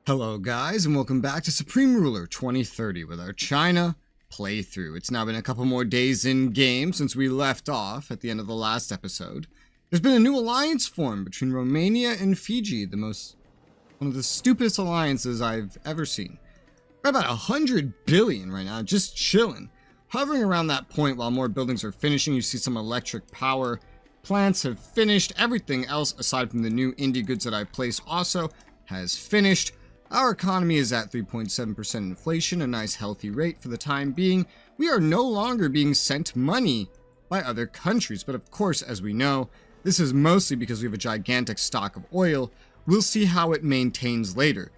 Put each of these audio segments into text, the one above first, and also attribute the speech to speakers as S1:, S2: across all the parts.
S1: Hello guys, and welcome back to Supreme Ruler 2030 with our China playthrough. It's now been a couple more days in game since we left off at the end of the last episode. There's been a new alliance formed between Romania and Fiji, one of the stupidest alliances I've ever seen. We're about 100 billion right now, just chilling. Hovering around that point while more buildings are finishing. You see some electric power plants have finished. Everything else aside from the new indie goods that I've placed also has finished. Our economy is at 3.7% inflation, a nice healthy rate for the time being. We are no longer being sent money by other countries, but of course, as we know, this is mostly because we have a gigantic stock of oil. We'll see how it maintains later.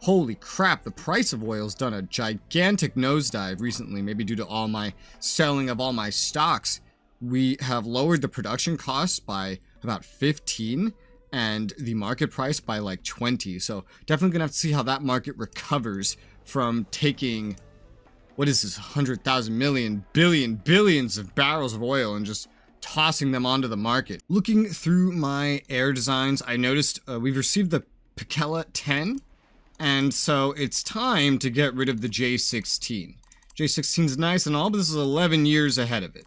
S1: Holy crap, the price of oil's done a gigantic nosedive recently, maybe due to all my selling of all my stocks. We have lowered the production costs by about 15 and the market price by like 20. So definitely gonna have to see how that market recovers from taking, what is this, 100,000 million, billions of barrels of oil and just tossing them onto the market. Looking through my air designs, I noticed we've received the Pekela 10, and so it's time to get rid of the J16. J16 is nice and all, but this is 11 years ahead of it.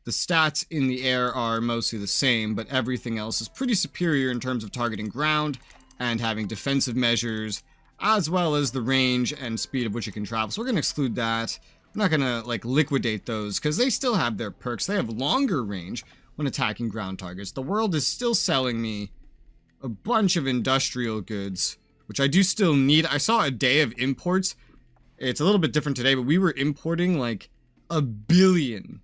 S1: The stats in the air are mostly the same, but everything else is pretty superior in terms of targeting ground and having defensive measures, as well as the range and speed of which it can travel. So we're going to exclude that. We're not going to like liquidate those because they still have their perks. They have longer range when attacking ground targets. The world is still selling me a bunch of industrial goods, which I do still need. I saw a day of imports. It's a little bit different today, but we were importing like $1 billion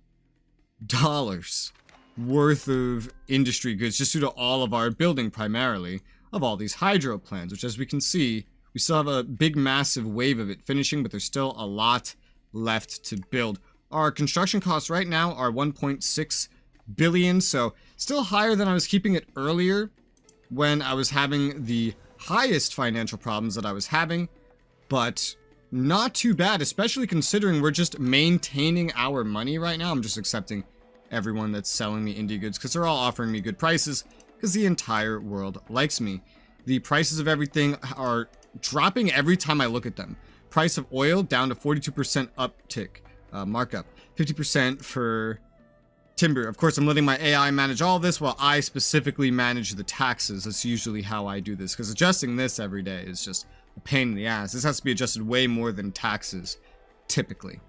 S1: worth of industry goods just due to all of our building, primarily of all these hydro plants, which, as we can see, we still have a big massive wave of it finishing, but there's still a lot left to build. Our construction costs right now are 1.6 billion, so still higher than I was keeping it earlier when I was having the highest financial problems that I was having, but not too bad, especially considering we're just maintaining our money right now. I'm just accepting everyone that's selling me indie goods because they're all offering me good prices because the entire world likes me. The prices of everything are dropping every time I look at them. Price of oil down to 42% uptick, markup. 50% for timber. Of course, I'm letting my AI manage all this while I specifically manage the taxes. That's usually how I do this, because adjusting this every day is just a pain in the ass. This has to be adjusted way more than taxes, typically.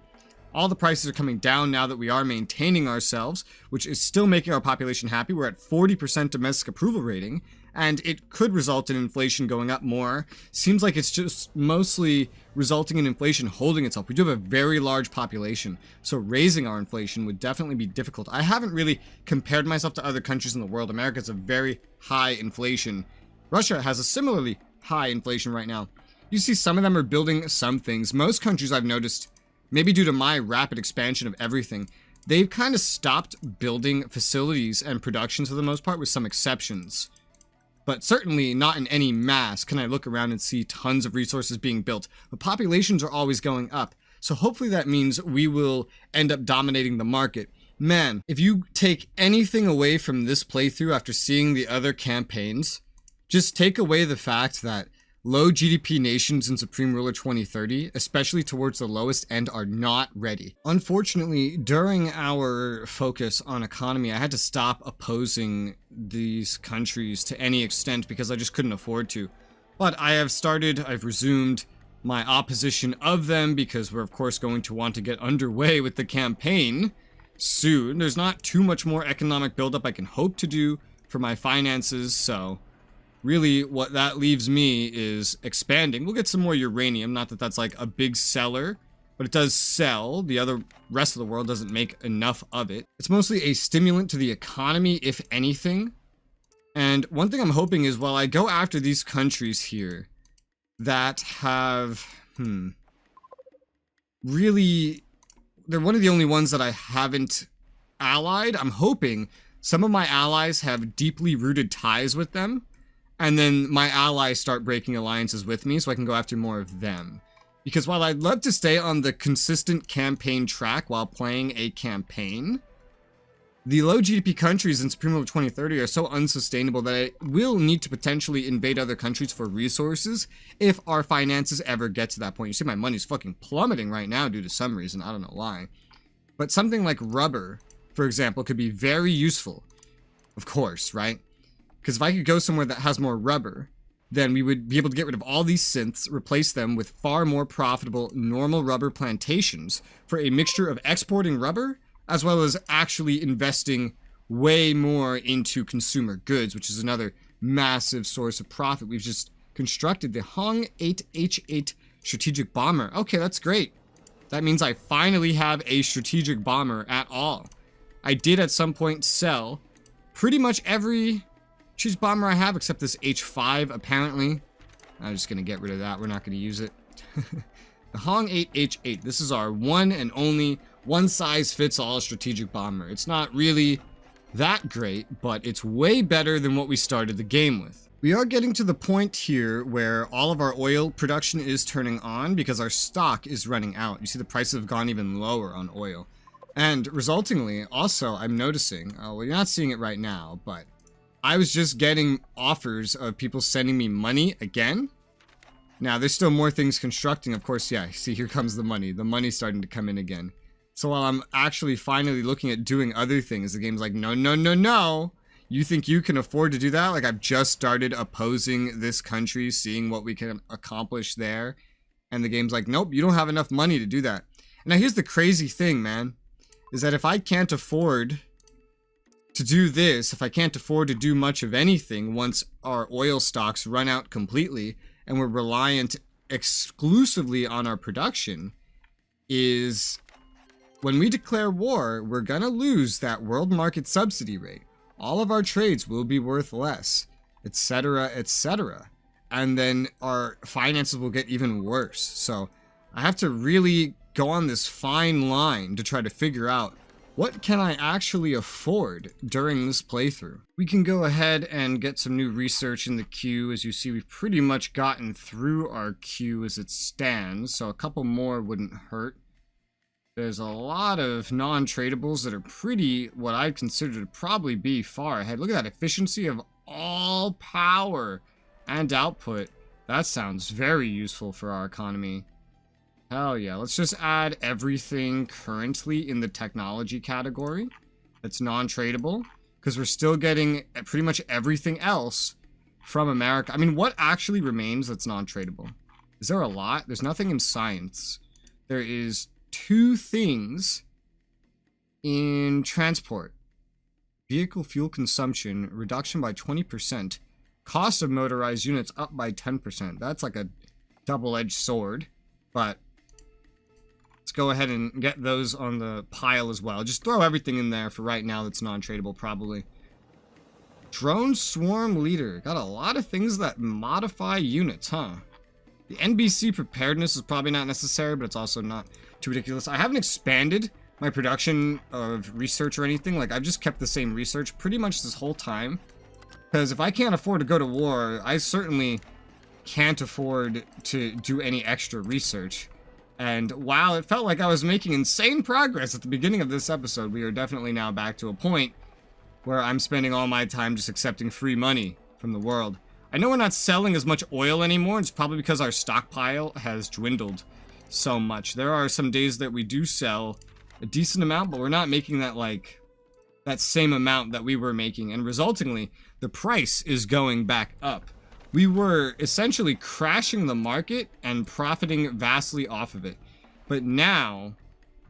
S1: All the prices are coming down now that we are maintaining ourselves, which is still making our population happy. We're at 40% domestic approval rating, and it could result in inflation going up more. Seems like it's just mostly resulting in inflation holding itself. We do have a very large population, so raising our inflation would definitely be difficult. I haven't really compared myself to other countries in the world. America has a very high inflation. Russia has a similarly high inflation right now. You see some of them are building some things. Most countries I've noticed, maybe due to my rapid expansion of everything, they've kind of stopped building facilities and productions for the most part, with some exceptions. But certainly not in any mass can I look around and see tons of resources being built. But populations are always going up. So hopefully that means we will end up dominating the market. Man, if you take anything away from this playthrough after seeing the other campaigns, just take away the fact that low GDP nations in Supreme Ruler 2030, especially towards the lowest end, are not ready. Unfortunately, during our focus on economy, I had to stop opposing these countries to any extent because I just couldn't afford to. But I've resumed my opposition of them because we're of course going to want to get underway with the campaign soon. There's not too much more economic buildup I can hope to do for my finances, so really, what that leaves me is expanding. We'll get some more uranium. Not that that's like a big seller, but it does sell. The rest of the world doesn't make enough of it. It's mostly a stimulant to the economy, if anything. And one thing I'm hoping is while I go after these countries here that have, really, they're one of the only ones that I haven't allied. I'm hoping some of my allies have deeply rooted ties with them, and then my allies start breaking alliances with me so I can go after more of them. Because while I'd love to stay on the consistent campaign track while playing a campaign, The low GDP countries in Supreme Level 2030 are so unsustainable that it will need to potentially invade other countries for resources if our finances ever get to that point. You see my money's fucking plummeting right now due to some reason. I don't know why. But something like rubber, for example, could be very useful. Of course, right? Because if I could go somewhere that has more rubber, then we would be able to get rid of all these synths, replace them with far more profitable normal rubber plantations for a mixture of exporting rubber as well as actually investing way more into consumer goods, which is another massive source of profit. We've just constructed the Hong 8H8 strategic bomber. Okay, that's great. That means I finally have a strategic bomber at all. I did at some point sell pretty much every strategic bomber I have except this H5, apparently. I'm just going to get rid of that. We're not going to use it. The Hong 8H8. This is our one and only one-size-fits-all strategic bomber. It's not really that great, but it's way better than what we started the game with. We are getting to the point here where all of our oil production is turning on because our stock is running out. You see the prices have gone even lower on oil. And resultingly, also, I'm noticing, well, you're not seeing it right now, but I was just getting offers of people sending me money again. Now, there's still more things constructing, of course. Yeah, see, here comes the money. The money's starting to come in again. So while I'm actually finally looking at doing other things, the game's like, no, no, no, no. You think you can afford to do that? Like, I've just started opposing this country, seeing what we can accomplish there. And the game's like, nope, you don't have enough money to do that. And now here's the crazy thing, man, is that if I can't afford to do this, if I can't afford to do much of anything once our oil stocks run out completely and we're reliant exclusively on our production, is when we declare war, we're gonna lose that world market subsidy rate. All of our trades will be worth less, etc., etc. And then our finances will get even worse. So I have to really go on this fine line to try to figure out what can I actually afford during this playthrough. We can go ahead and get some new research in the queue. As you see, we've pretty much gotten through our queue as it stands, so a couple more wouldn't hurt. There's a lot of non-tradables that are pretty, what I'd consider to probably be far ahead. Look at that efficiency of all power and output. That sounds very useful for our economy. Hell yeah, let's just add everything currently in the technology category that's non-tradable, because we're still getting pretty much everything else from America. I mean, what actually remains that's non-tradable? Is there a lot? There's nothing in science. There is 2 things in transport. Vehicle fuel consumption, reduction by 20%. Cost of motorized units up by 10%. That's like a double-edged sword, but let's go ahead and get those on the pile as well. Just throw everything in there for right now that's non-tradable, probably. Drone swarm leader. Got a lot of things that modify units, huh? The NBC preparedness is probably not necessary, but it's also not too ridiculous. I haven't expanded my production of research or anything. Like, I've just kept the same research pretty much this whole time. Because if I can't afford to go to war, I certainly can't afford to do any extra research. And while it felt like I was making insane progress at the beginning of this episode, we are definitely now back to a point where I'm spending all my time just accepting free money from the world. I know we're not selling as much oil anymore. It's probably because our stockpile has dwindled so much. There are some days that we do sell a decent amount, but we're not making that, like, that same amount that we were making. And resultingly, the price is going back up. We were essentially crashing the market and profiting vastly off of it. But now,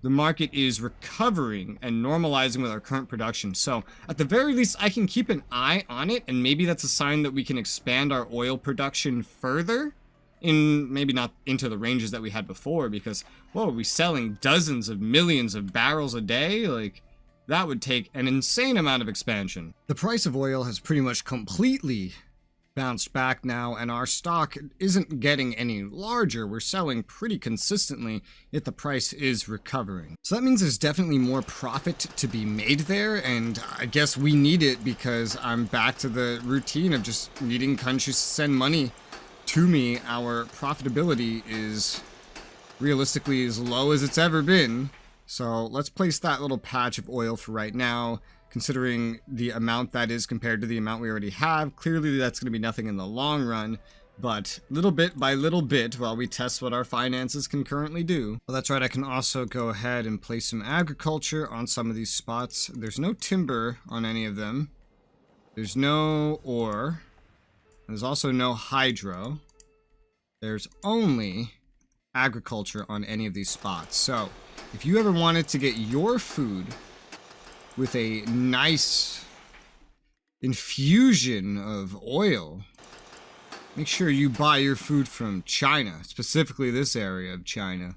S1: the market is recovering and normalizing with our current production. So, at the very least, I can keep an eye on it, and maybe that's a sign that we can expand our oil production further. Maybe not into the ranges that we had before, because, whoa, are we selling dozens of millions of barrels a day? Like, that would take an insane amount of expansion. The price of oil has pretty much completely bounced back now, and our stock isn't getting any larger. We're selling pretty consistently, yet the price is recovering. So that means there's definitely more profit to be made there, and I guess we need it because I'm back to the routine of just needing countries to send money to me. Our profitability is realistically as low as it's ever been. So let's place that little patch of oil for right now. considering the amount that is compared to the amount we already have. Clearly, that's going to be nothing in the long run, but little bit by little bit while we test what our finances can currently do. Well, that's right, I can also go ahead and place some agriculture on some of these spots. There's no timber on any of them. There's no ore. There's also no hydro. There's only agriculture on any of these spots. So, if you ever wanted to get your food with a nice infusion of oil, make sure you buy your food from China, specifically this area of China,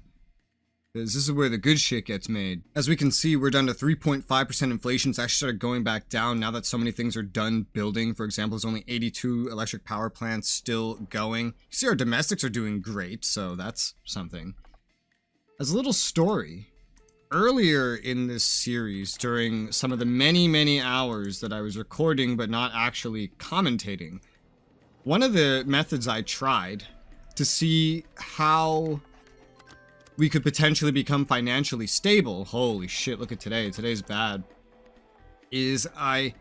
S1: because this is where the good shit gets made. As we can see, we're down to 3.5% inflation. It's actually started going back down now that so many things are done building. For example, there's only 82 electric power plants still going. You see our domestics are doing great, so that's something. As a little story, earlier in this series, during some of the many hours that I was recording but not actually commentating, one of the methods I tried to see how we could potentially become financially stable, holy shit, look at today, today's bad, is I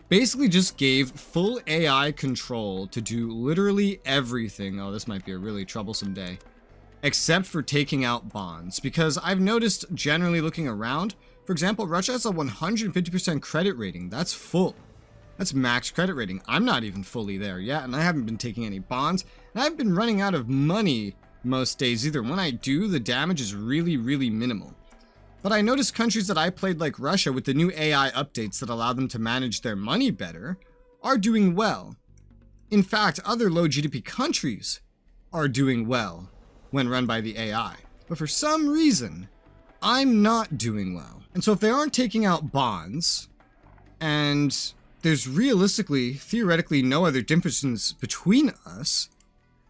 S1: basically just gave full AI control to do literally everything. Oh, this might be a really troublesome day. Except for taking out bonds, because I've noticed generally looking around, for example, Russia has a 150% credit rating. That's full. That's max credit rating. I'm not even fully there yet, and I haven't been taking any bonds, and I've been running out of money most days either. When I do, the damage is really minimal. But I noticed countries that I played like Russia with the new AI updates that allow them to manage their money better are doing well. In fact, other low GDP countries are doing well when run by the AI. But for some reason, I'm not doing well. And so if they aren't taking out bonds, and there's realistically, theoretically, no other differences between us,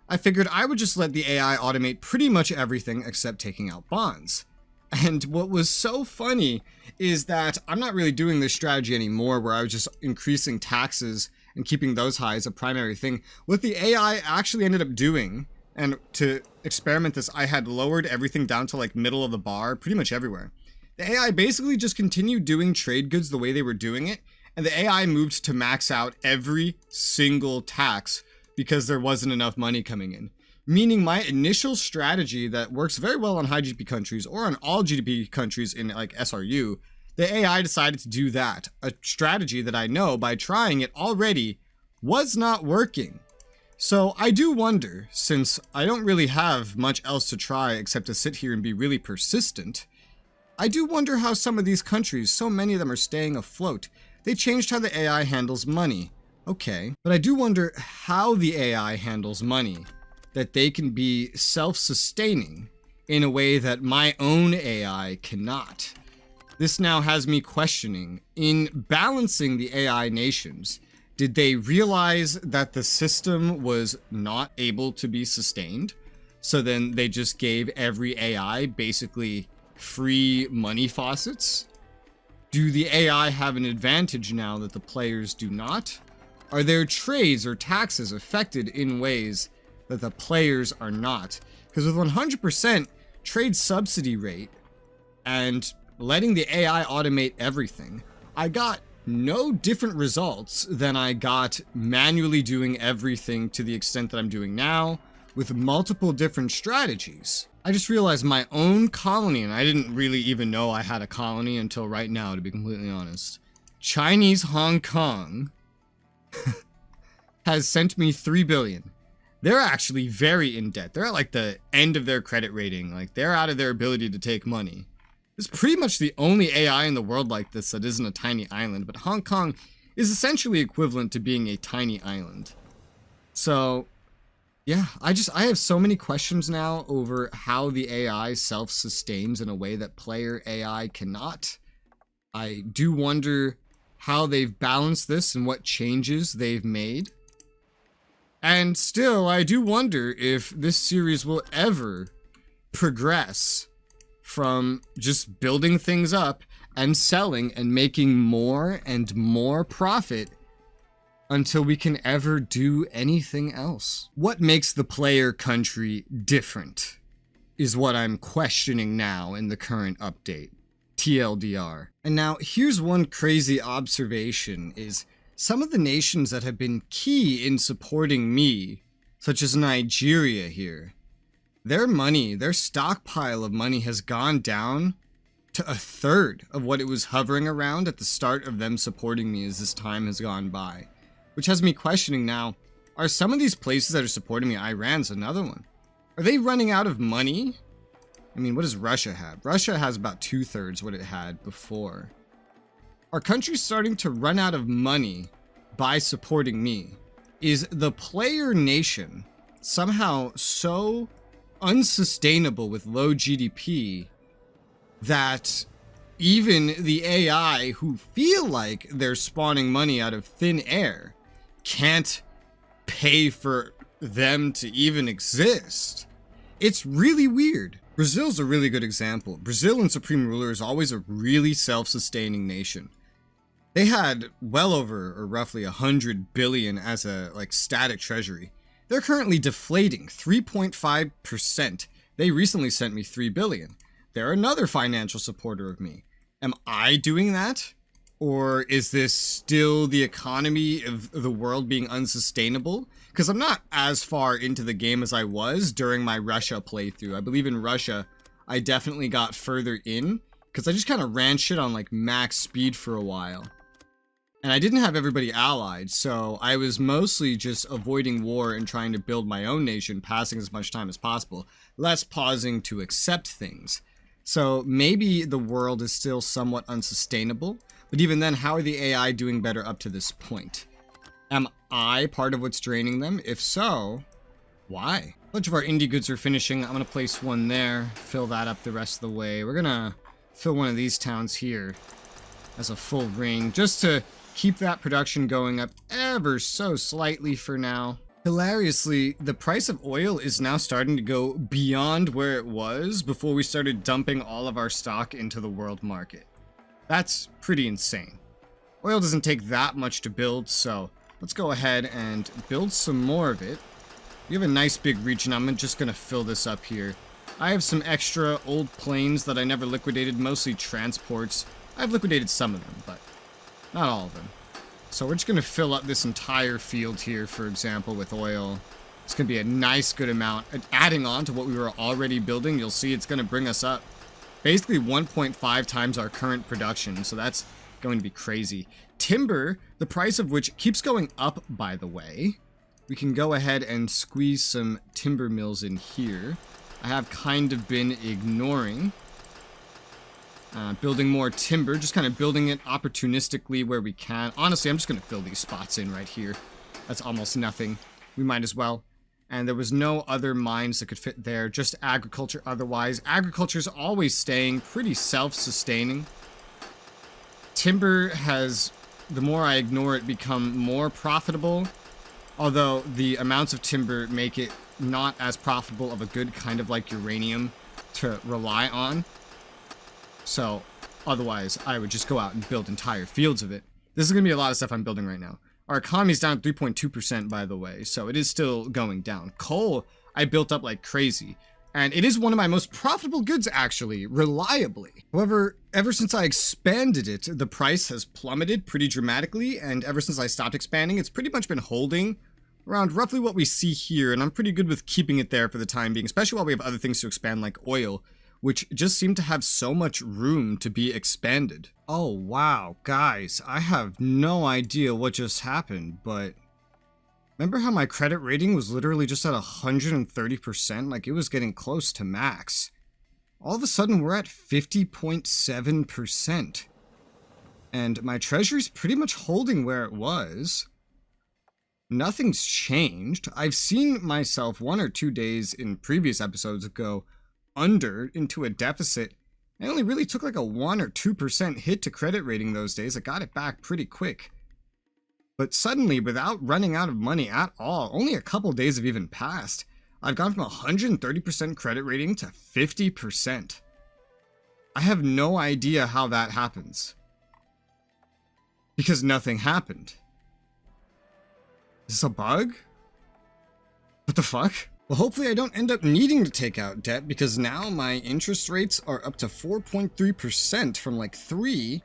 S1: I figured I would just let the AI automate pretty much everything except taking out bonds. And what was so funny is that I'm not really doing this strategy anymore where I was just increasing taxes and keeping those high as a primary thing. What the AI actually ended up doing, and to experiment this, I had lowered everything down to like middle of the bar, pretty much everywhere. The AI basically just continued doing trade goods the way they were doing it, and the AI moved to max out every single tax because there wasn't enough money coming in. Meaning my initial strategy that works very well on high GDP countries or on all GDP countries in like SRU, the AI decided to do that. A strategy that I know by trying it already was not working. So I do wonder, since I don't really have much else to try except to sit here and be really persistent, I do wonder how some of these countries, so many of them are staying afloat. They changed how the AI handles money. Okay, but I do wonder how the AI handles money, that they can be self-sustaining in a way that my own AI cannot. This now has me questioning, in balancing the AI nations, did they realize that the system was not able to be sustained? So then they just gave every AI basically free money faucets? Do the AI have an advantage now that the players do not? Are their trades or taxes affected in ways that the players are not? Because with 100% trade subsidy rate and letting the AI automate everything, I got no different results than I got manually doing everything to the extent that I'm doing now with multiple different strategies. I just realized my own colony, and I didn't really even know I had a colony until right now, to be completely honest. Chinese Hong Kong has sent me 3 billion. They're actually very in debt. They're at like the end of their credit rating. Like they're out of their ability to take money. It's pretty much the only AI in the world like this that isn't a tiny island, but Hong Kong is essentially equivalent to being a tiny island. So yeah, I have so many questions now over how the AI self-sustains in a way that player AI cannot. I do wonder how they've balanced this and what changes they've made. And still, I do wonder if this series will ever progress from just building things up and selling and making more and more profit until we can ever do anything else. What makes the player country different is what I'm questioning now in the current update. TLDR. And now here's one crazy observation is some of the nations that have been key in supporting me, such as Nigeria here, their money, their stockpile of money has gone down to a third of what it was hovering around at the start of them supporting me as this time has gone by. Which has me questioning now, are some of these places that are supporting me, Iran's another one, are they running out of money? I mean, what does Russia have? Russia has about 2/3 what it had before. Are countries starting to run out of money by supporting me? Is the player nation somehow so unsustainable with low GDP that even the AI who feel like they're spawning money out of thin air can't pay for them to even exist? It's really weird. Brazil's a really good example. Brazil and Supreme Ruler is always a really self-sustaining nation. They had well over, or roughly 100 billion as a static treasury. They're currently deflating 3.5%. They recently sent me 3 billion. They're another financial supporter of me. Am I doing that? Or is this still the economy of the world being unsustainable? Because I'm not as far into the game as I was during my Russia playthrough. I believe in Russia, I definitely got further in, because I just kind of ran shit on max speed for a while. And I didn't have everybody allied, so I was mostly just avoiding war and trying to build my own nation, passing as much time as possible, less pausing to accept things. So maybe the world is still somewhat unsustainable, but even then, how are the AI doing better up to this point? Am I part of what's draining them? If so, why? A bunch of our indie goods are finishing. I'm going to place one there, fill that up the rest of the way. We're going to fill one of these towns here as a full ring, just to keep that production going up ever so slightly for now. Hilariously, the price of oil is now starting to go beyond where it was before we started dumping all of our stock into the world market. That's pretty insane. Oil doesn't take that much to build, so let's go ahead and build some more of it. We have a nice big region. I'm just going to fill this up here. I have some extra old planes that I never liquidated, mostly transports. I've liquidated some of them, but not all of them. So we're just going to fill up this entire field here, for example, with oil. It's going to be a nice good amount. And adding on to what we were already building, you'll see it's going to bring us up basically 1.5 times our current production. So that's going to be crazy. Timber, the price of which keeps going up, by the way. We can go ahead and squeeze some timber mills in here. I have kind of been ignoring building more timber, just kind of building it opportunistically where we can. Honestly, I'm just going to fill these spots in right here. That's almost nothing. We might as well. And there was no other mines that could fit there, just agriculture otherwise. Agriculture's always staying pretty self-sustaining. Timber has, the more I ignore it, become more profitable. Although the amounts of timber make it not as profitable of a good, kind of like uranium, to rely on. So, otherwise, I would just go out and build entire fields of it. This is going to be a lot of stuff I'm building right now. Our economy's down 3.2%, by the way, so it is still going down. Coal, I built up like crazy. And it is one of my most profitable goods, actually, reliably. However, ever since I expanded it, the price has plummeted pretty dramatically, and ever since I stopped expanding, it's pretty much been holding around roughly what we see here, and I'm pretty good with keeping it there for the time being, especially while we have other things to expand like oil, which just seem to have so much room to be expanded. Oh wow, guys, I have no idea what just happened, but remember how my credit rating was literally just at 130%? Like, it was getting close to max. All of a sudden, we're at 50.7%. And my treasury's pretty much holding where it was. Nothing's changed. I've seen myself 1 or 2 days in previous episodes go under into a deficit. I only really took like a 1 or 2% hit to credit rating those days. I got it back pretty quick. But suddenly, without running out of money at all, only a couple days have even passed, I've gone from 130% credit rating to 50%. I have no idea how that happens. Because nothing happened. Is this a bug? What the fuck? Well, hopefully I don't end up needing to take out debt, because now my interest rates are up to 4.3% from like 3,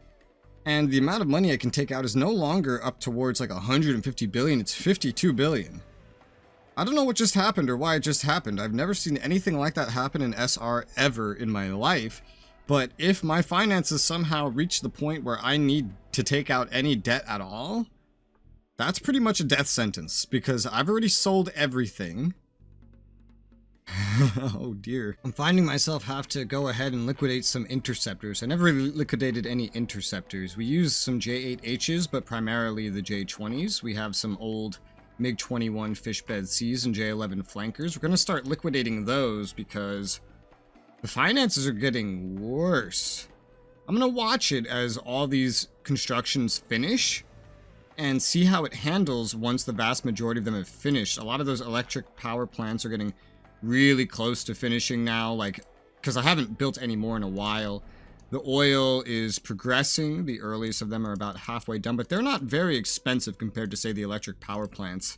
S1: and the amount of money I can take out is no longer up towards like 150 billion, it's 52 billion. I don't know what just happened or why it just happened. I've never seen anything like that happen in SR ever in my life. But if my finances somehow reach the point where I need to take out any debt at all, that's pretty much a death sentence, because I've already sold everything. Oh dear. I'm finding myself have to go ahead and liquidate some interceptors. I never liquidated any interceptors. We use some J8Hs, but primarily the J20s. We have some old MiG-21 Fishbed Cs and J11 flankers. We're going to start liquidating those because the finances are getting worse. I'm going to watch it as all these constructions finish and see how it handles once the vast majority of them have finished. A lot of those electric power plants are getting really close to finishing now, like, because I haven't built any more in a while. The oil is progressing. The earliest of them are about halfway done, but they're not very expensive compared to, say, the electric power plants.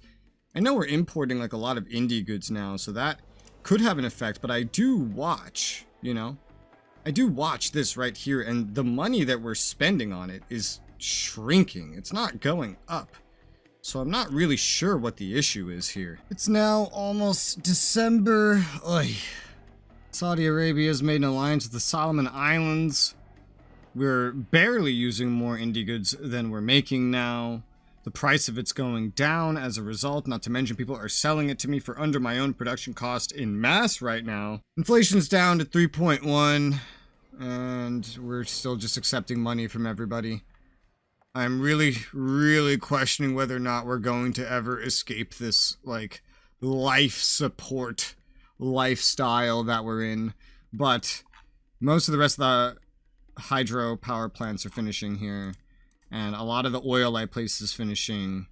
S1: I know we're importing like a lot of indie goods now, so that could have an effect, but I do watch, you know? I do watch this right here, and the money that we're spending on it is shrinking. It's not going up. So I'm not really sure what the issue is here. It's now almost December. Oy. Saudi Arabia has made an alliance with the Solomon Islands. We're barely using more indie goods than we're making now. The price of it's going down as a result, not to mention people are selling it to me for under my own production cost in mass right now. Inflation's down to 3.1, and we're still just accepting money from everybody. I'm really questioning whether or not we're going to ever escape this, like, life support lifestyle that we're in. But most of the rest of the hydro power plants are finishing here, and a lot of the oil I placed is finishing,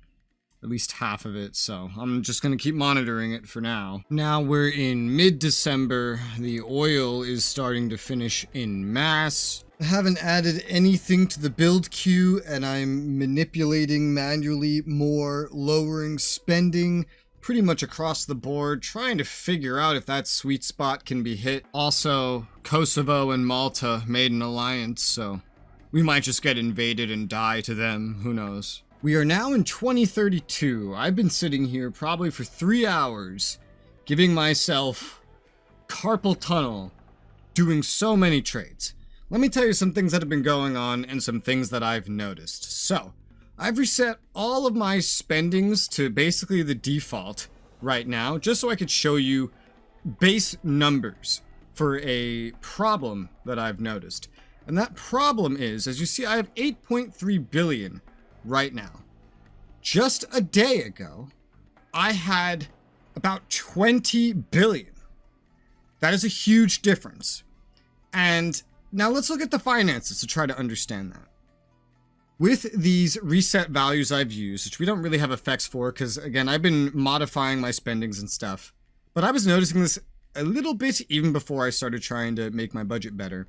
S1: at least half of it, so I'm just going to keep monitoring it for now. Now we're in mid-December. The oil is starting to finish in mass. I haven't added anything to the build queue, and I'm manipulating manually more, lowering spending pretty much across the board, trying to figure out if that sweet spot can be hit. Also, Kosovo and Malta made an alliance, so we might just get invaded and die to them, who knows. We are now in 2032. I've been sitting here probably for 3 hours, giving myself carpal tunnel, doing so many trades. Let me tell you some things that have been going on and some things that I've noticed. So, I've reset all of my spendings to basically the default right now, just so I could show you base numbers for a problem that I've noticed. And that problem is, as you see, I have 8.3 billion right now. Just a day ago, I had about 20 billion. That is a huge difference. And now let's look at the finances to try to understand that. With these reset values I've used, which we don't really have effects for, because again, I've been modifying my spendings and stuff, but I was noticing this a little bit even before I started trying to make my budget better.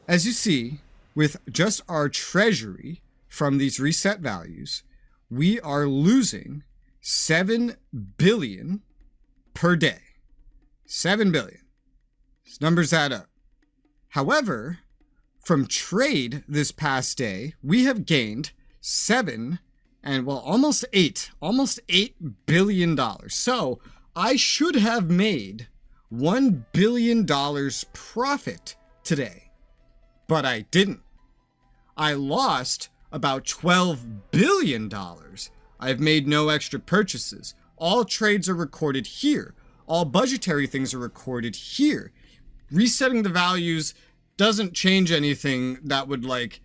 S1: As you see, with just our treasury from these reset values, we are losing 7 billion per day. 7 billion. These numbers add up. However, from trade this past day, we have gained almost $8 billion. So I should have made $1 billion profit today, but I didn't. I lost about $12 billion. I've made no extra purchases. All trades are recorded here. All budgetary things are recorded here. Resetting the values doesn't change anything that would, like,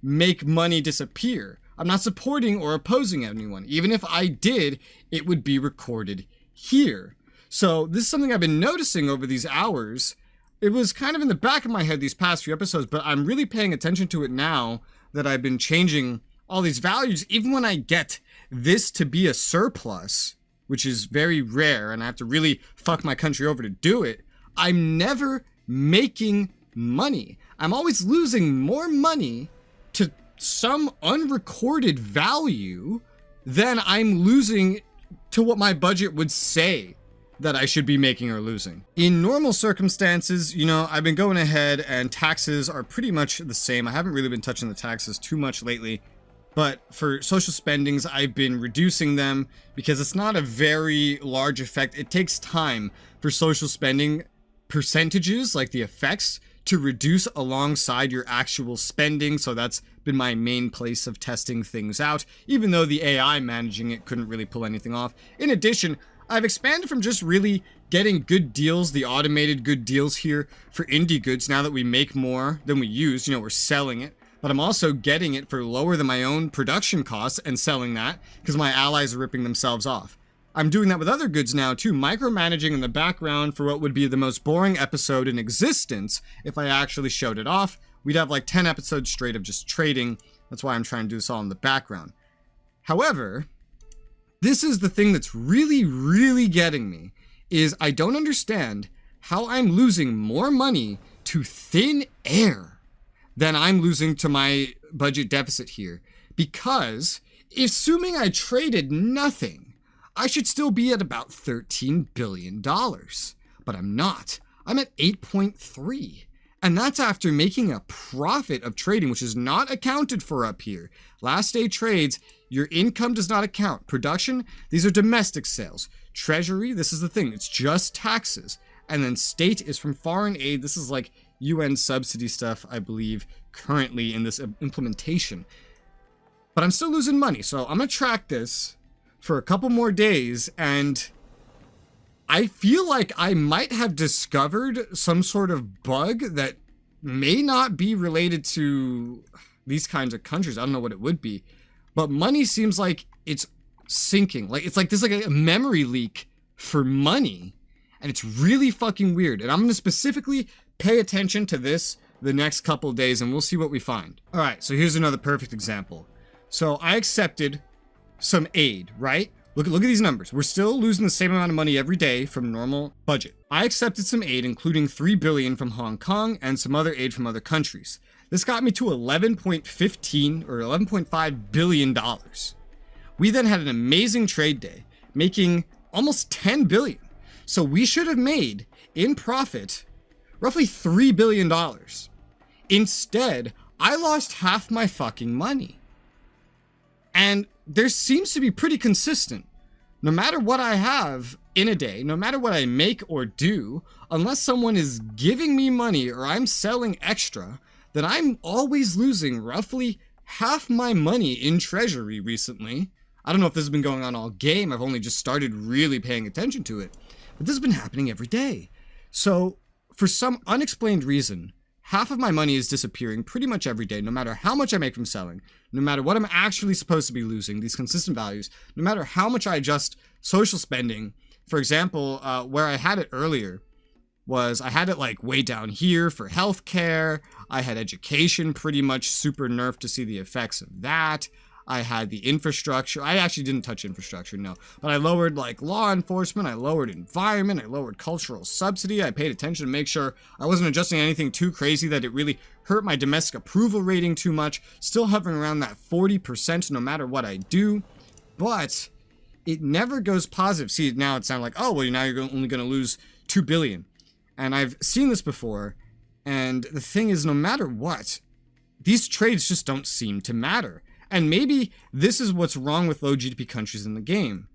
S1: make money disappear. I'm not supporting or opposing anyone. Even if I did, it would be recorded here. So this is something I've been noticing over these hours. It was kind of in the back of my head these past few episodes, but I'm really paying attention to it now that I've been changing all these values. Even when I get this to be a surplus, which is very rare, and I have to really fuck my country over to do it, I'm never making money. I'm always losing more money to some unrecorded value than I'm losing to what my budget would say that I should be making or losing. In normal circumstances, you know, I've been going ahead and taxes are pretty much the same. I haven't really been touching the taxes too much lately. But for social spendings, I've been reducing them because it's not a very large effect. It takes time for social spending percentages, like the effects, to reduce alongside your actual spending. So that's been my main place of testing things out, even though the AI managing it couldn't really pull anything off. In addition, I've expanded from just really getting good deals, the automated good deals here for indie goods. Now that we make more than we use, you know, we're selling it. But I'm also getting it for lower than my own production costs and selling that because my allies are ripping themselves off. I'm doing that with other goods now too, micromanaging in the background for what would be the most boring episode in existence if I actually showed it off. We'd have like 10 episodes straight of just trading. That's why I'm trying to do this all in the background. However, this is the thing that's really, really getting me, is I don't understand how I'm losing more money to thin air than I'm losing to my budget deficit here. Because, assuming I traded nothing, I should still be at about $13 billion. But I'm not. I'm at 8.3. And that's after making a profit of trading, which is not accounted for up here. Last day trades, your income does not account. Production, these are domestic sales. Treasury, this is the thing, it's just taxes. And then state is from foreign aid. This is like UN subsidy stuff, I believe, currently in this implementation. But I'm still losing money, so I'm gonna track this for a couple more days, and I feel like I might have discovered some sort of bug that may not be related to these kinds of countries. I don't know what it would be, but money seems like it's sinking. Like it's like there's like a memory leak for money, and it's really fucking weird. And I'm gonna specifically pay attention to this the next couple of days, and we'll see what we find. All right, so here's another perfect example. So I accepted some aid, right? Look at these numbers. We're still losing the same amount of money every day from normal budget. I accepted some aid, including $3 billion from Hong Kong and some other aid from other countries. This got me to 11.15 or $11.5 billion. We then had an amazing trade day, making almost $10 billion. So we should have made, in profit, roughly $3 billion. Instead, I lost half my fucking money. And there seems to be pretty consistent. No matter what I have in a day, no matter what I make or do, unless someone is giving me money or I'm selling extra, then I'm always losing roughly half my money in treasury recently. I don't know if this has been going on all game. I've only just started really paying attention to it. But this has been happening every day. So, for some unexplained reason, half of my money is disappearing pretty much every day, no matter how much I make from selling, no matter what I'm actually supposed to be losing, these consistent values, no matter how much I adjust social spending. For example, where I had it earlier was I had it like way down here for healthcare. I had education pretty much super nerfed to see the effects of that. I had the infrastructure. I actually didn't touch infrastructure, no. But I lowered like law enforcement, I lowered environment, I lowered cultural subsidy. I paid attention to make sure I wasn't adjusting anything too crazy that it really hurt my domestic approval rating too much. Still hovering around that 40% no matter what I do. But it never goes positive. See, now it sounds like, oh, well, now you're only going to lose $2 billion. And I've seen this before. And the thing is, no matter what, these trades just don't seem to matter. And maybe this is what's wrong with low GDP countries in the game.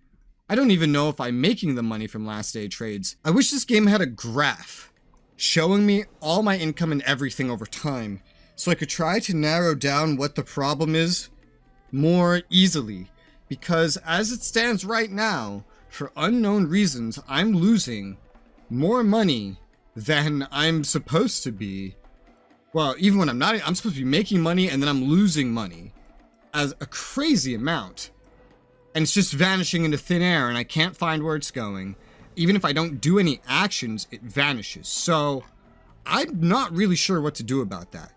S1: I don't even know if I'm making the money from last day trades. I wish this game had a graph showing me all my income and everything over time, so I could try to narrow down what the problem is more easily. Because as it stands right now, for unknown reasons, I'm losing more money than I'm supposed to be. Well, even when I'm not, I'm supposed to be making money and then I'm losing money as a crazy amount, and it's just vanishing into thin air and I can't find where it's going. Even if I don't do any actions, it vanishes. So I'm not really sure what to do about that.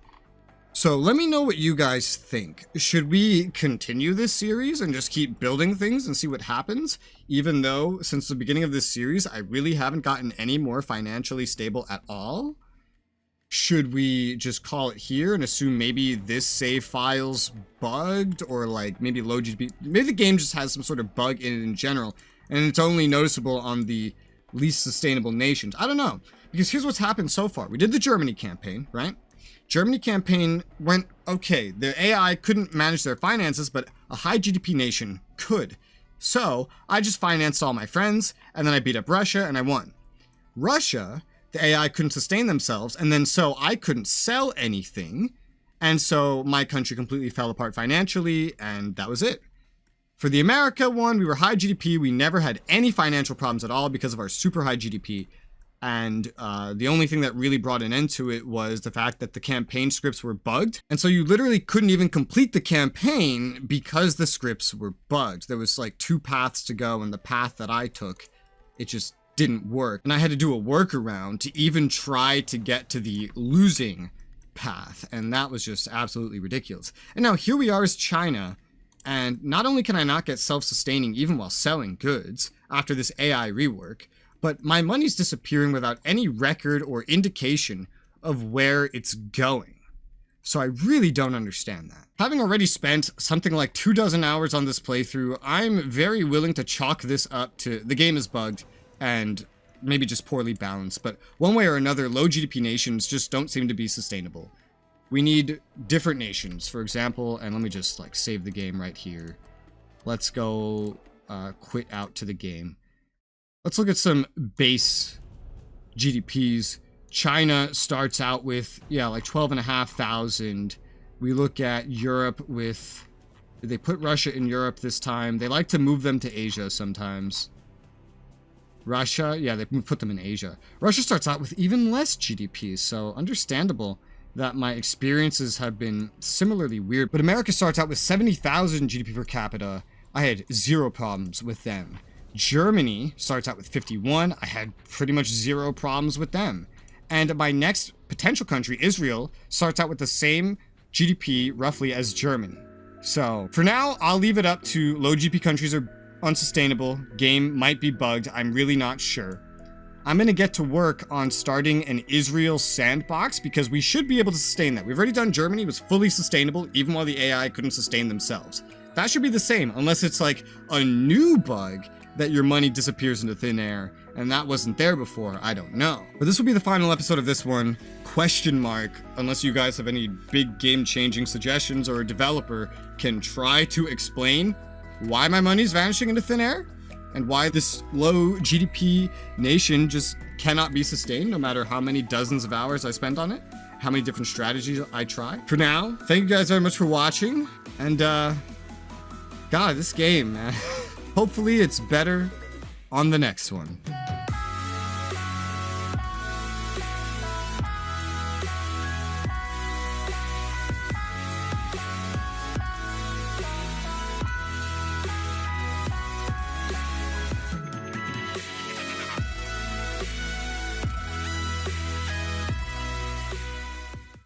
S1: So let me know what you guys think. Should we continue this series and just keep building things and see what happens? Even though since the beginning of this series, I really haven't gotten any more financially stable at all? Should we just call it here and assume maybe this save file's bugged, or like maybe low GDP? Maybe the game just has some sort of bug in it in general, and it's only noticeable on the least sustainable nations. I don't know, because here's what's happened so far. We did the Germany campaign, right? Germany campaign went okay. The AI couldn't manage their finances, but a high GDP nation could. So I just financed all my friends, and then I beat up Russia, and I won. Russia, the AI couldn't sustain themselves, and then so I couldn't sell anything, and so my country completely fell apart financially, and that was it. For the America one, we were high GDP. We never had any financial problems at all because of our super high GDP. And the only thing that really brought an end to it was the fact that the campaign scripts were bugged. And so you literally couldn't even complete the campaign because the scripts were bugged. There was like 2 paths to go, and the path that I took, it just didn't work. And I had to do a workaround to even try to get to the losing path. And that was just absolutely ridiculous. And now here we are as China. And not only can I not get self-sustaining even while selling goods after this AI rework, but my money's disappearing without any record or indication of where it's going. So I really don't understand that. Having already spent something like 24 hours on this playthrough, I'm very willing to chalk this up to the game is bugged and maybe just poorly balanced, but one way or another, low GDP nations just don't seem to be sustainable. We need different nations, for example, and let me just like save the game right here. Let's go quit out to the game. Let's look at some base GDPs. China starts out with, like 12,500. We look at Europe with, did they put Russia in Europe this time? They like to move them to Asia sometimes. Russia, they put them in Asia. Russia starts out with even less GDPs, so understandable that my experiences have been similarly weird. But America starts out with 70,000 GDP per capita. I had 0 problems with them. Germany starts out with 51. I had pretty much 0 problems with them. And my next potential country, Israel, starts out with the same GDP roughly as Germany. So for now, I'll leave it up to low GDP countries are unsustainable. Game might be bugged. I'm really not sure. I'm going to get to work on starting an Israel sandbox because we should be able to sustain that. We've already done Germany. It was fully sustainable even while the AI couldn't sustain themselves. That should be the same unless it's like a new bug that your money disappears into thin air, and that wasn't there before. I don't know. But this will be the final episode of this one. Question mark, unless you guys have any big game-changing suggestions or a developer can try to explain why my money's vanishing into thin air and why this low GDP nation just cannot be sustained no matter how many dozens of hours I spend on it, how many different strategies I try. For now, thank you guys very much for watching, and God, this game, man. Hopefully it's better on the next one.